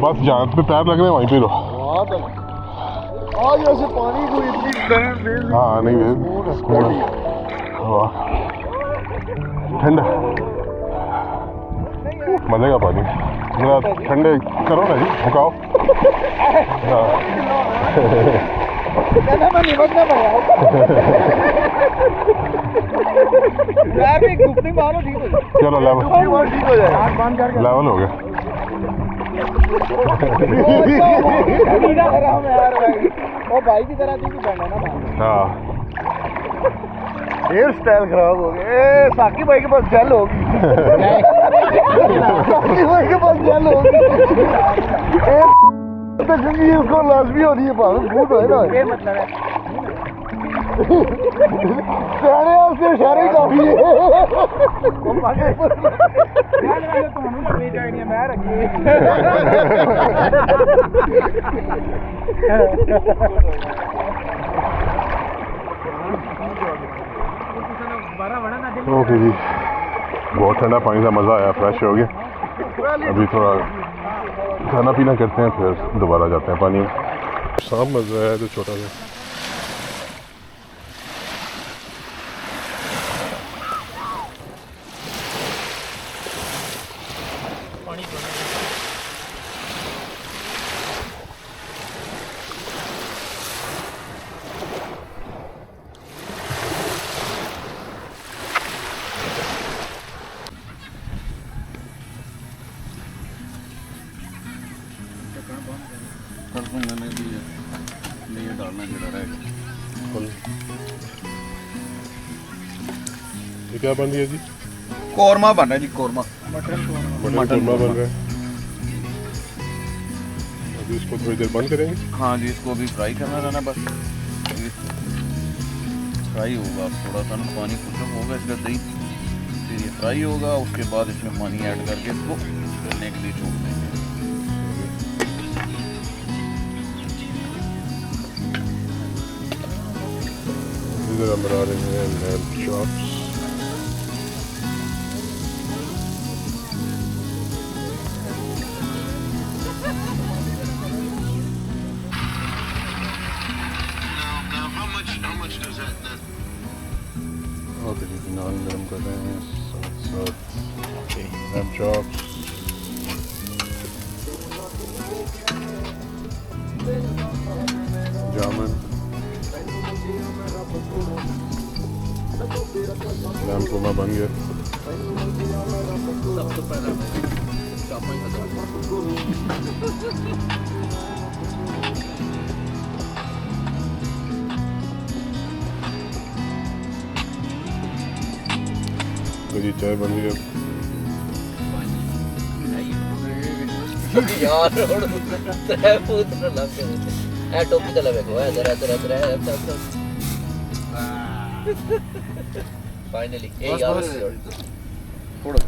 बस जहाँ पे पैर लग रहे हैं वहीं पे रहो. आज ऐसे पानी को इतनी हाँ नहीं है ठंडा मजे का पानी मेरा ठंडे करो ना जी भुकाओ. हाँ मैं निमटना पड़ा यार भी घुटनी मारो ठीक हो जाए. चलो लेवल ठीक हो जाए लेवल हो गया. वो भाई की तरह थी बैठा ना. हाँ हेयर स्टाइल खराब हो गया. साकी भाई के पास जेल होगी. साकी भाई के पास जेल होगी. तो जिंदगी उसको लाजमी हो रही है भावे भूत है ना. ये मतलब है सारे आपसे इशारे काफी है. मैं रखी ओके जी बहुत ठंडा पानी का मज़ा आया. फ्रेश हो गया. अभी थोड़ा खाना पीना करते हैं फिर दोबारा जाते हैं पानी में. सांप मज़ा आया तो छोटा सा. मैंने भी ये डालना जड़ा रहेगा. ये क्या बन रही है जी? कौरमा बन रहा है जी. कौरमा मटन कौरमा बन रहा है. अभी इसको थोड़ी देर बंद करेंगे. हाँ जी इसको अभी फ्राई करना रहना बस. फ्राई होगा थोड़ा सा ना पानी खुशक होगा इसका दही फिर ये फ्राई होगा. उसके बाद इसमें पानी ऐड करके इसको गलने के लिए छोड़ देंगे. इधर हम बना रहे हैं लैम्ब चॉप्स. ओके जी नान गर्म कर रहे हैं साथ लैम्ब चॉप्स. जामुन लैम्ब कोरमा बन गया. मेरी चाय बन गई. यार टोपी तो लगे फाइनली थोड़ा